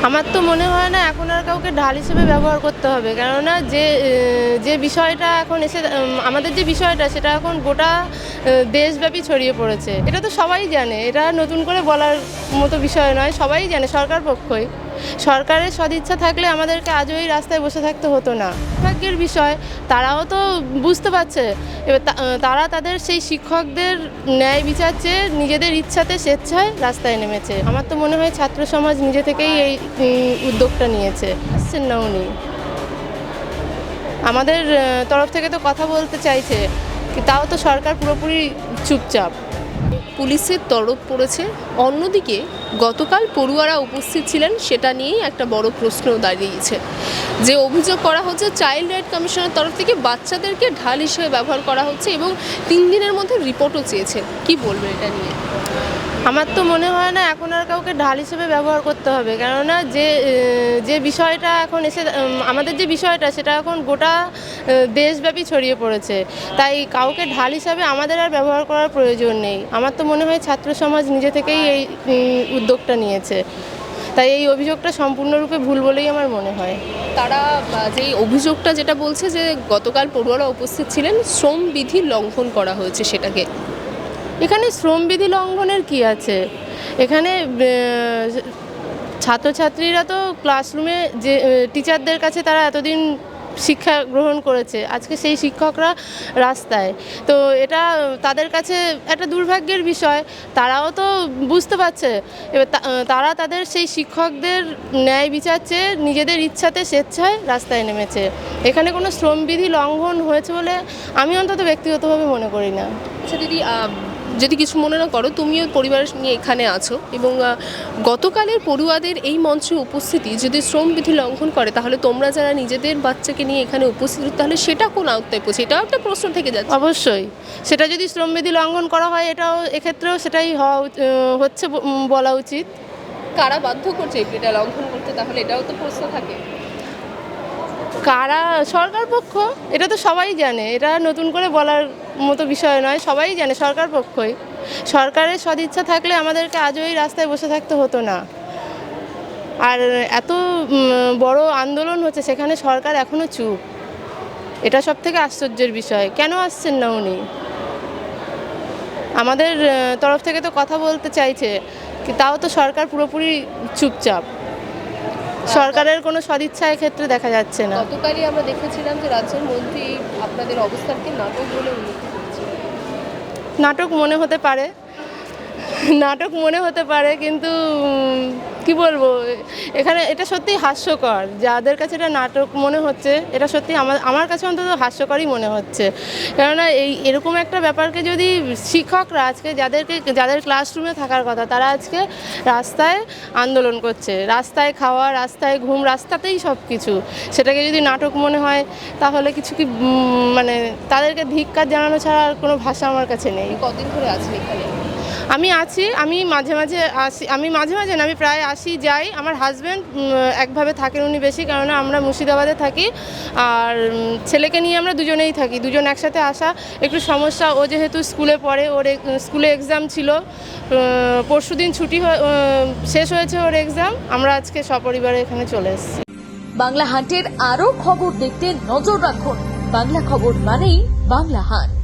আমার তো মনে হয় না এখন আর কাউকে ঢাল হিসেবে ব্যবহার করতে হবে, কেননা যে বিষয়টা এখন এসে আমাদের যে বিষয়টা সেটা এখন গোটা দেশব্যাপী ছড়িয়ে পড়েছে। এটা তো সবাই জানে, এটা নতুন করে বলার মতো বিষয় নয়, সবাই জানে। সরকার পক্ষই, সরকারের সদিচ্ছা থাকলে আমাদেরকে আজও এই রাস্তায় বসে থাকতে হতো না। ভাগ্যের বিষয়, তারাও তো বুঝতে পারছে। এবার তারা তাদের সেই শিক্ষকদের ন্যায় বিচার চেয়ে নিজেদের ইচ্ছাতে স্বেচ্ছায় রাস্তায় নেমেছে। আমার তো মনে হয় ছাত্র সমাজ নিজে থেকেই এই উদ্যোগটা নিয়েছে। আসছেন না উনি, আমাদের তরফ থেকে তো কথা বলতে চাইছে, তাও তো সরকার পুরোপুরি চুপচাপ। পুলিশের তরফ পড়েছে, অন্যদিকে গতকাল পড়ুয়ারা উপস্থিত ছিলেন সেটা নিয়েই একটা বড় প্রশ্ন দাঁড়িয়েছে। যে অভিযোগ করা হচ্ছে চাইল্ড রাইট কমিশনের তরফ থেকে বাচ্চাদেরকে ঢাল হিসেবে ব্যবহার করা হচ্ছে এবং 3 দিনের মধ্যে রিপোর্টও চেয়েছে। কি বলবেন এটা নিয়ে? আমার তো মনে হয় না এখন আর কাউকে ঢাল হিসেবে ব্যবহার করতে হবে, কেননা যে বিষয়টা এখন এসে আমাদের যে বিষয়টা সেটা এখন গোটা দেশব্যাপী ছড়িয়ে পড়েছে। তাই কাউকে ঢাল হিসাবে আমাদের আর ব্যবহার করার প্রয়োজন নেই। আমার তো মনে হয় ছাত্র সমাজ নিজে থেকেই এই উদ্যোগটা নিয়েছে। তাই এই অভিযোগটা সম্পূর্ণরূপে ভুল বলেই আমার মনে হয়। তারা যেই অভিযোগটা যেটা বলছে যে গতকাল পড়ুয়ারা উপস্থিত ছিলেন, শ্রমবিধি লঙ্ঘন করা হয়েছে সেটাকে। এখানে শ্রমবিধি লঙ্ঘনের কি আছে? এখানে ছাত্রছাত্রীরা তো ক্লাসরুমে যে টিচারদের কাছে তারা এতদিন শিক্ষা গ্রহণ করেছে, আজকে সেই শিক্ষকরা রাস্তায়। তো এটা তাদের কাছে একটা দুর্ভাগ্যের বিষয়। তারাও তো বুঝতে পারছে। এবার তারা তাদের সেই শিক্ষকদের ন্যায় বিচার চেয়ে নিজেদের ইচ্ছাতে স্বেচ্ছায় রাস্তায় নেমেছে। এখানে কোনো শ্রমবিধি লঙ্ঘন হয়েছে বলে আমি অন্তত ব্যক্তিগতভাবে মনে করি না। আচ্ছা দিদি, যদি কিছু মনে না করো, তুমিও পরিবার নিয়ে এখানে আছো এবং গতকালের পড়ুয়াদের এই মঞ্চে উপস্থিতি যদি শ্রমবিধি লঙ্ঘন করে, তাহলে তোমরা যারা নিজেদের বাচ্চাকে নিয়ে এখানে উপস্থিত, তাহলে সেটা কোন আওতায় পড়ছে? এটাও একটা প্রশ্ন থেকে যাচ্ছে। অবশ্যই সেটা যদি শ্রমবিধি লঙ্ঘন করা হয়, এটাও এক্ষেত্রেও সেটাই হচ্ছে বলা উচিত। কারা বাধ্য করছে এটা লঙ্ঘন করতে, তাহলে এটাও তো প্রশ্ন থাকে। কারা? সরকার পক্ষ। এটা তো সবাই জানে, এটা নতুন করে বলার মতো বিষয় নয়, সবাই জানে। সরকার পক্ষই, সরকারের সদিচ্ছা থাকলে আমাদেরকে আজও এই রাস্তায় বসে থাকতে হতো না। আর এত বড় আন্দোলন হচ্ছে, সেখানে সরকার এখনও চুপ। এটা সব থেকে আশ্চর্যের বিষয়। কেন আসছেন না উনি? আমাদের তরফ থেকে তো কথা বলতে চাইছে, তাও তো সরকার পুরোপুরি চুপচাপ। সরকারের কোনো সদিচ্ছা এক্ষেত্রে দেখা যাচ্ছে না। গতকালই আমরা দেখেছিলাম যে রাজ্যের মন্ত্রী আপনাদের অবস্থানকে নাটক বলে উল্লেখ করেছিলেন। নাটক মনে হতে পারে, নাটক মনে হতে পারে, কিন্তু কি বলবো, এখানে এটা সত্যিই হাস্যকর। যাদের কাছে এটা নাটক মনে হচ্ছে, এটা সত্যি আমার কাছে অন্তত হাস্যকরই মনে হচ্ছে। কেননা এরকম একটা ব্যাপারকে যদি শিক্ষকরা আজকে যাদের ক্লাসরুমে থাকার কথা, তারা আজকে রাস্তায় আন্দোলন করছে, রাস্তায় খাওয়া, রাস্তায় ঘুম, রাস্তাতেই সব কিছু, সেটাকে যদি নাটক মনে হয়, তাহলে কিছু কি মানে তাদেরকে ধিক্কার জানানো ছাড়া আর কোনো ভাষা আমার কাছে নেই। কদিন ধরে আছেন এখানে? আমি আছি, আমি মাঝে মাঝে আসি, আমি মাঝে মাঝে না, আমি প্রায় আসি যাই। আমার হাজব্যান্ড একভাবে থাকেন উনি বেশি, কেননা আমরা মুর্শিদাবাদে থাকি, আর ছেলেকে নিয়ে আমরা দুজনেই থাকি। দুজন একসাথে আসা একটু সমস্যা। ও যেহেতু স্কুলে পড়ে, ওর স্কুলে এক্সাম ছিল, পরশুদিন ছুটি শেষ হয়েছে ওর এক্সাম। আমরা আজকে সপরিবারে এখানে চলে এসেছি। বাংলা হাটের আরো খবর দেখতে নজর রাখুন। বাংলা খবর মানেই বাংলা হাট।